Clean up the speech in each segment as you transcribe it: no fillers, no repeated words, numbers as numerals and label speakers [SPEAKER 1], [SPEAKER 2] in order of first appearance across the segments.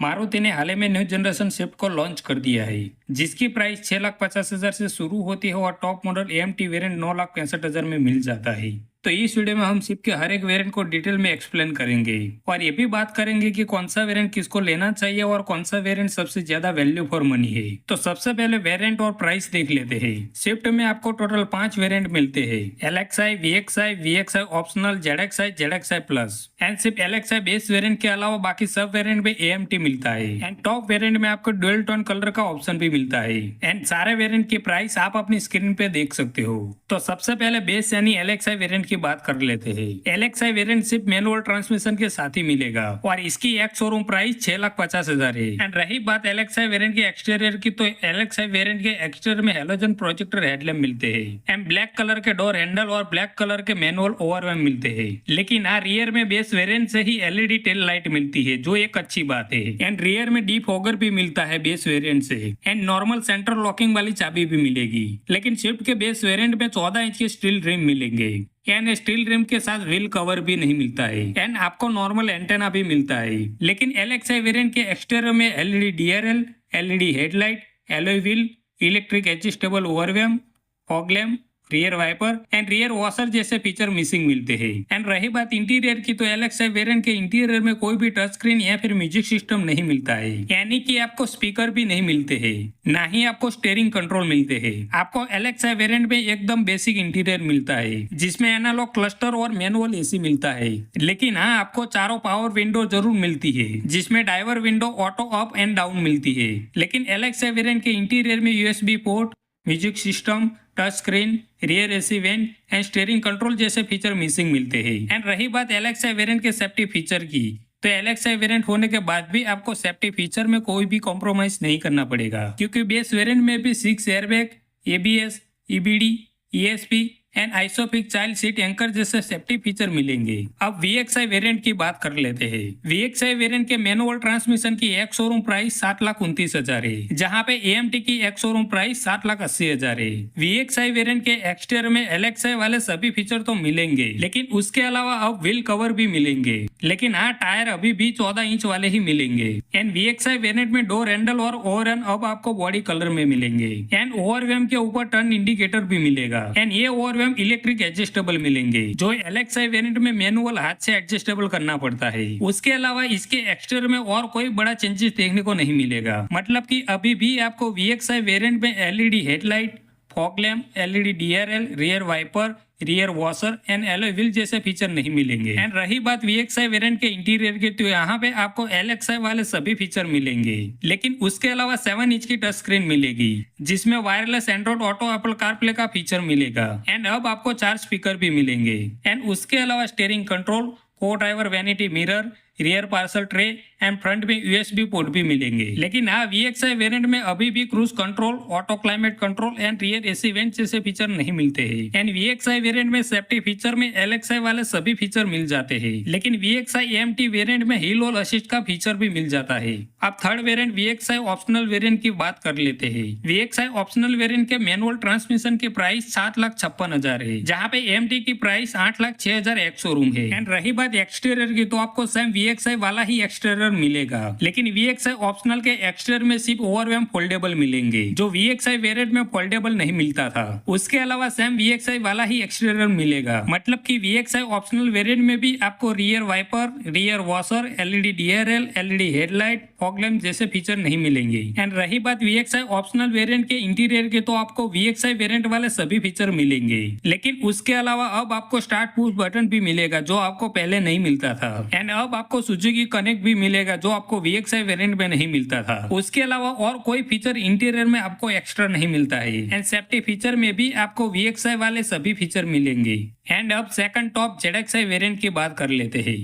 [SPEAKER 1] मारुति ने हाल ही में new generation Swift को लॉन्च कर दिया है, जिसकी प्राइस 6,50,000 से शुरू होती है और टॉप मॉडल एएमटी वेरिएंट 9,65,000 में मिल जाता है। तो इस वीडियो में हम स्विफ्ट के हर एक वेरिएंट को डिटेल में एक्सप्लेन करेंगे और ये भी बात करेंगे कि कौन सा वेरिएंट किसको लेना चाहिए और कौन सा वेरिएंट सबसे ज्यादा वैल्यू फॉर मनी है। तो सबसे पहले वेरिएंट और प्राइस देख लेते हैं। स्विफ्ट में आपको टोटल 5 वेरिएंट मिलते हैं, LXi, VXi, VXi optional, ZXi, ZXi plus. And सिर्फ LXi बेस वेरिएंट के अलावा बाकी सब वेरिएंट में AMT मिलता है। एंड टॉप वेरिएंट में आपको डुअल टोन कलर का ऑप्शन भी मिलता है। एंड सारे वेरिएंट की प्राइस आप अपनी स्क्रीन पे देख सकते हो। तो सबसे पहले बेस यानी LXi वेरिएंट की बात कर लेते हैं। LXi वेरिएंट सिर्फ मैनुअल ट्रांसमिशन के साथ ही मिलेगा और इसकी एक शोरूम प्राइस 6,50,000 है। एंड रही बात LXi वेरिएंट के एक्सटीरियर की, तो LXi वेरिएंट के एक्सटीरियर में हेलोजन प्रोजेक्टर हेडलैम्प मिलते हैं एंड ब्लैक कलर के डोर हैंडल और ब्लैक कलर के मैनुअल ओवरलैम्प मिलते हैं। लेकिन रियर में बेस वेरिएंट से ही LED टेल लाइट मिलती है, जो एक अच्छी बात है। एंड रियर में डीप फॉगर भी मिलता है बेस वेरिएंट से। एंड नॉर्मल सेंटर लॉकिंग वाली चाबी भी मिलेगी। लेकिन स्विफ्ट के बेस वेरिएंट में 14 इंच के स्टील रिम मिलेंगे। एंड स्टील रिम के साथ व्हील कवर भी नहीं मिलता है। एंड आपको नॉर्मल एंटेना भी मिलता है। लेकिन LXi वेरिएंट के एक्सटीरियर में LED DRL, LED headlight, alloy wheel, electric adjustable ओवरलैम्प, fog lamp, rear wiper and rear washer जैसे फीचर मिसिंग मिलते हैं। एंड रही बात इंटीरियर की, तो LXi वेरिएंट के इंटीरियर में कोई भी टच स्क्रीन या फिर म्यूजिक सिस्टम नहीं मिलता है, यानी कि आपको स्पीकर भी नहीं मिलते हैं, ना ही आपको स्टीयरिंग कंट्रोल मिलते हैं। आपको LXi वेरिएंट में एकदम बेसिक इंटीरियर मिलता है, जिसमें एनालॉग क्लस्टर और मैनुअल AC मिलता है। लेकिन आपको चारों पावर विंडो जरूर मिलती है, जिसमें driver window auto up and down मिलती है। लेकिन LXi वेरिएंट के इंटीरियर में USB port, music system, touch screen, rear AC went and steering control जैसे फीचर मिसिंग मिलते हैं। एंड रही बात LXi वेरिएंट के सेफ्टी फीचर की, तो LXi वेरिएंट होने के बाद भी आपको सेफ्टी फीचर में कोई भी कॉम्प्रोमाइज नहीं करना पड़ेगा, क्योंकि बेस वेरिएंट में भी 6 airbag, ABS, EBD, ESP and आइसोफिक child seat anchor जैसे सेफ्टी फीचर मिलेंगे। अब VXi वेरिएंट की बात कर लेते हैं। VXi वेरिएंट के मैनुअल ट्रांसमिशन की एक शोरूम प्राइस 7,29,000 है, जहां पे AMT की एक शोरूम प्राइस 7,80,000 है। VXi वेरिएंट के एक्सटीरियर में LXi वाले सभी फीचर तो मिलेंगे, लेकिन उसके अलावा अब व्हील कवर भी मिलेंगे। लेकिन टायर अभी भी 14 इंच वाले ही मिलेंगे। एंड VXi वेरिएंट में डोर हैंडल और ओवरहैंड अब आपको बॉडी कलर में मिलेंगे। एंड ओवरलैम्प के ऊपर टर्न इंडिकेटर भी मिलेगा। एंड ये ओवरलैम्प इलेक्ट्रिक एडजस्टेबल मिलेंगे, जो LXi वेरिएंट में मैनुअल हाथ से एडजस्टेबल करना पड़ता है। उसके अलावा इसके एक्सटीरियर में और कोई बड़ा चेंजेस देखने को नहीं मिलेगा। मतलब कि अभी भी आपको VXi वेरिएंट में LED headlight, fog lamp, LED DRL, rear wiper, rear washer and alloy wheel जैसे फीचर नहीं मिलेंगे। एंड रही बात VXi वेरिएंट के इंटीरियर की, तो यहाँ पे आपको LXi वाले सभी फीचर मिलेंगे, लेकिन उसके अलावा 7 इंच की टच स्क्रीन मिलेगी, जिसमें wireless Android auto Apple CarPlay का फीचर मिलेगा। एंड अब आपको 4 स्पीकर भी मिलेंगे। एंड उसके अलावा स्टीयरिंग कंट्रोल, को driver vanity mirror, rear parcel tray and front में USB पोर्ट भी मिलेंगे। लेकिन VXi वेरिएंट में अभी भी cruise control, auto climate control and rear AC went जैसे फीचर नहीं मिलते हैं। एंड VXi वेरिएंट में सेफ्टी फीचर में LXi वाले सभी फीचर मिल जाते हैं, लेकिन VXi AMT वेरिएंट में हिल होल्ड असिस्ट का फीचर भी मिल जाता है। अब third variant VXi optional variant की बात कर लेते हैं। VXi ऑप्शनल वेरिएंट के मैनुअल ट्रांसमिशन की प्राइस 7,56,000 है, जहाँ पे AMT की प्राइस 8,06,000 एक शोरूम है। एंड रही बात एक्सटीरियर की, तो आपको सेम VXi वाला ही एक्सटीरियर मिलेगा, लेकिन VXi ऑप्शनल के एक्सटीरियर में सिर्फ ओवरलैम्प फोल्डेबल मिलेंगे, जो VXi वेरिएंट में फोल्डेबल नहीं मिलता था। उसके अलावा सेम VXi वाला ही एक्सटीरियर मिलेगा। मतलब कि VXi ऑप्शनल वेरिएंट में भी आपको rear wiper, rear washer, LED DRL, LED headlight, fog lamp जैसे फीचर नहीं मिलेंगे। एंड रही बात VXi ऑप्शनल वेरिएंट के इंटीरियर के, तो आपको VXi वेरिएंट वाले सभी फीचर मिलेंगे, लेकिन उसके अलावा अब आपको स्टार्ट पुश बटन भी मिलेगा, जो आपको पहले नहीं मिलता था। एंड अब आपको सुजुकी कनेक्ट भी मिलेगा, जो आपको VXi वेरिएंट में नहीं मिलता था। उसके अलावा और कोई फीचर इंटीरियर में आपको एक्स्ट्रा नहीं मिलता है। एंड सेफ्टी फीचर में भी आपको VXi वाले सभी फीचर मिलेंगे। एंड अब सेकंड टॉप ZXi वेरिएंट की बात कर लेते हैं।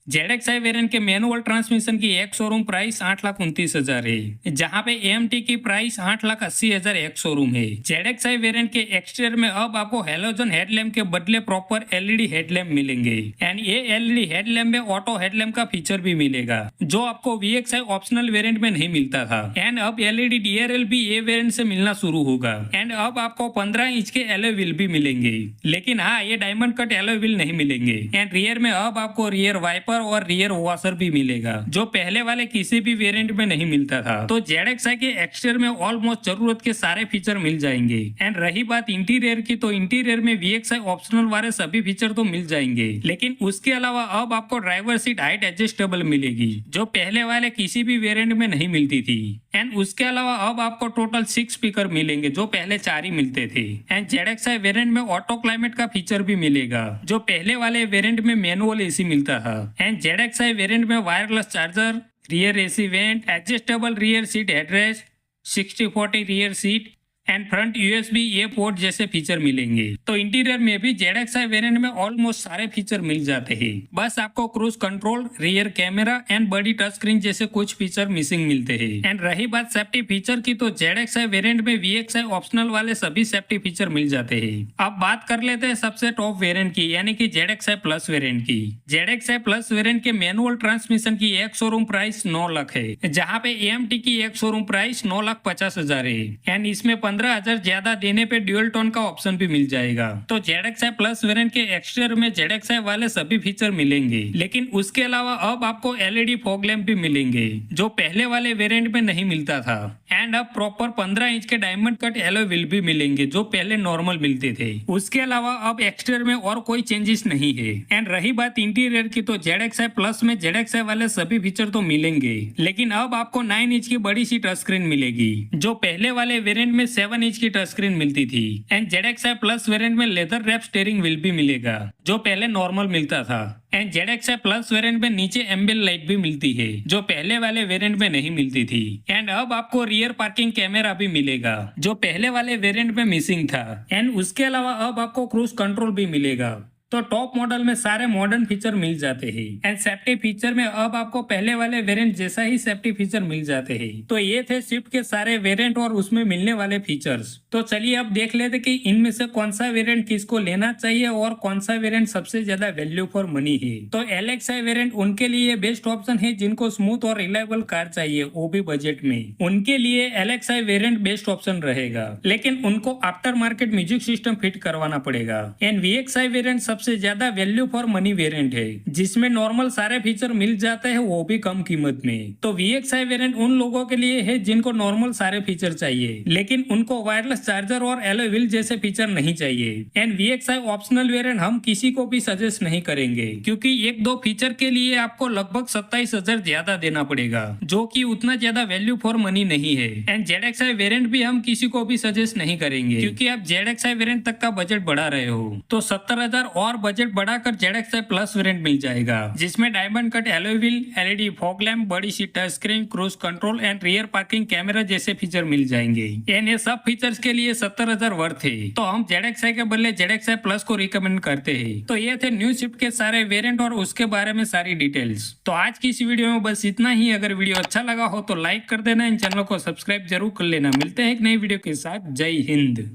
[SPEAKER 1] ZXi वेरिएंट के मैनुअल ट्रांसमिशन की एक शोरूम प्राइस 8,29,000 है, जहां पे AMT की प्राइस 8,80,000 एक शोरूम है। ZXi वेरिएंट के एक्सटीरियर में अब आपको हेलोजन हेडलैम्प के बदले प्रॉपर LED हेडलैम्प मिलेंगे। एंड ये LED हेडलैम्प में ऑटो हेडलैम्प का फीचर भी मिलेगा, जो आपको VXi ऑप्शनल वेरिएंट में नहीं मिलता था। एंड अब LED DRL भी ये वेरिएंट से मिलना शुरू होगा। एंड अब आपको 15 इंच के एलॉय व्हील भी मिलेंगे, लेकिन ये डायमंड कट एलॉय व्हील नहीं मिलेंगे। एंड रियर में अब आपको रियर वाइपर, वाइपर और रियर वॉशर भी मिलेगा, जो पहले वाले किसी भी वेरिएंट में नहीं मिलता था। तो ZXi के एक्सटीरियर में ऑलमोस्ट जरूरत के सारे फीचर मिल जाएंगे। एंड रही बात इंटीरियर की, तो इंटीरियर में VXi ऑप्शनल वाले सभी फीचर तो मिल जाएंगे, लेकिन उसके अलावा अब आपको ड्राइवर सीट हाइट एडजस्टेबल मिलेगी, जो पहले वाले किसी भी वेरिएंट में नहीं मिलती थी। एंड उसके अलावा अब आपको टोटल 6 स्पीकर मिलेंगे, जो पहले 4 ही मिलते थे। एंड ZXi वेरिएंट में ऑटो क्लाइमेट का फीचर भी मिलेगा, जो पहले वाले वेरिएंट में मैनुअल एसी मिलता था। एंड ZXi वेरिएंट में wireless charger, rear AC vent, adjustable rear seat headrest, 60/40 rear seat and front USB-A port जैसे फीचर मिलेंगे। तो इंटीरियर में भी ZXi वेरिएंट में ऑलमोस्ट सारे फीचर मिल जाते हैं, बस आपको cruise control, rear camera and बड़ी टच स्क्रीन जैसे कुछ फीचर मिसिंग मिलते हैं। एंड रही बात सेफ्टी फीचर की, तो ZXi वेरिएंट में VXi ऑप्शनल वाले सभी सेफ्टी फीचर मिल जाते हैं। अब बात कर लेते हैं सबसे टॉप वेरिएंट की, यानी कि ZXi प्लस वेरिएंट की। ZXi प्लस वेरिएंट के मैनुअल ट्रांसमिशन की एक शोरूम प्राइस 9 लाख है, जहाँ पे AMT की एक शोरूम प्राइस 9,50,000 है। एंड इसमें 15,000 ज्यादा देने पे ड्यूल टोन का ऑप्शन भी मिल जाएगा। तो ZXi प्लस वेरिएंट के एक्सटीरियर में ZXi वाले सभी फीचर मिलेंगे, लेकिन उसके अलावा अब आपको LED फॉग लैंप भी मिलेंगे, जो पहले वाले वेरिएंट में नहीं मिलता था। एंड अब प्रॉपर 15 इंच के डायमंड कट एलॉय व्हील भी मिलेंगे, जो पहले नॉर्मल मिलते थे। उसके अलावा अब एक्सटीरियर में और कोई चेंजेस नहीं है। एंड रही बात इंटीरियर की, तो ZXi प्लस में ZXi वाले सभी फीचर तो मिलेंगे, लेकिन अब आपको 9 इंच की बड़ी सी टच स्क्रीन मिलेगी, जो पहले वाले वेरिएंट में 7 इंच की टच स्क्रीन मिलती थी। एंड ZXi प्लस वेरिएंट में लेदर रैप स्टीयरिंग व्हील भी मिलेगा, जो पहले नॉर्मल मिलता था। एंड ZXi प्लस वेरिएंट में नीचे एम्बियंट लाइट भी मिलती है, जो पहले वाले वेरिएंट में नहीं मिलती थी। एंड अब आपको रियर पार्किंग कैमरा भी मिलेगा, जो पहले वाले वेरिएंट में मिसिंग था। एंड उसके अलावा अब आपको क्रूज कंट्रोल भी मिलेगा। तो टॉप मॉडल में सारे मॉडर्न फीचर मिल जाते हैं। एंड सेफ्टी फीचर में अब आपको पहले वाले वेरिएंट जैसा ही सेफ्टी फीचर मिल जाते हैं। तो ये थे स्विफ्ट के सारे वेरिएंट और उसमें मिलने वाले फीचर्स। तो चलिए अब देख लेते कि इनमें से कौन सा वेरिएंट किसको लेना चाहिए और कौन सा वेरिएंट सबसे ज्यादा वैल्यू फॉर मनी है। तो LXi वेरिएंट उनके लिए बेस्ट ऑप्शन है जिनको स्मूथ और रिलायबल कार चाहिए, वो भी बजट में। उनके लिए LXi वेरिएंट बेस्ट ऑप्शन रहेगा, लेकिन उनको after market music system fit करवाना पड़ेगा। एंड VXi वेरिएंट सबसे ज्यादा वैल्यू फॉर मनी वेरिएंट है, जिसमें नॉर्मल सारे फीचर मिल जाते हैं, वो भी कम कीमत में। तो VXi वेरिएंट उन लोगों के लिए है जिनको नॉर्मल सारे फीचर चाहिए, लेकिन उनको वायरलेस चार्जर और एलॉय व्हील जैसे फीचर नहीं चाहिए। एंड VXi ऑप्शनल वेरिएंट हम किसी को भी सजेस्ट नहीं करेंगे, क्योंकि 1-2 फीचर के लिए आपको लगभग 27,000 ज्यादा देना पड़ेगा, जो कि उतना ज्यादा वैल्यू फॉर मनी नहीं है। एंड ZXi वेरिएंट भी हम किसी को भी सजेस्ट नहीं करेंगे, क्योंकि आप ZXi वेरिएंट तक का बजट बढ़ा रहे हो। तो 70,000 और बजट बढ़ाकर ZXi प्लस वेरिएंट मिल जाएगा, जिसमें diamond cut alloy wheel, LED fog lamp, बड़ी सी touch screen, cruise control and rear parking camera जैसे फीचर मिल जाएंगे। ये सब फीचर्स के लिए 70,000 वर्थ है, तो हम ZXi के बदले ZXi प्लस को रिकमेंड करते हैं। तो ये थे न्यू स्विफ्ट के सारे वेरिएंट और उसके बारे में सारी डिटेल्स। तो आज की इस वीडियो में बस इतना ही। अगर वीडियो अच्छा लगा हो तो लाइक कर देना, इन चैनल को सब्सक्राइब जरूर कर लेना। मिलते हैं एक नई वीडियो के साथ। जय हिंद।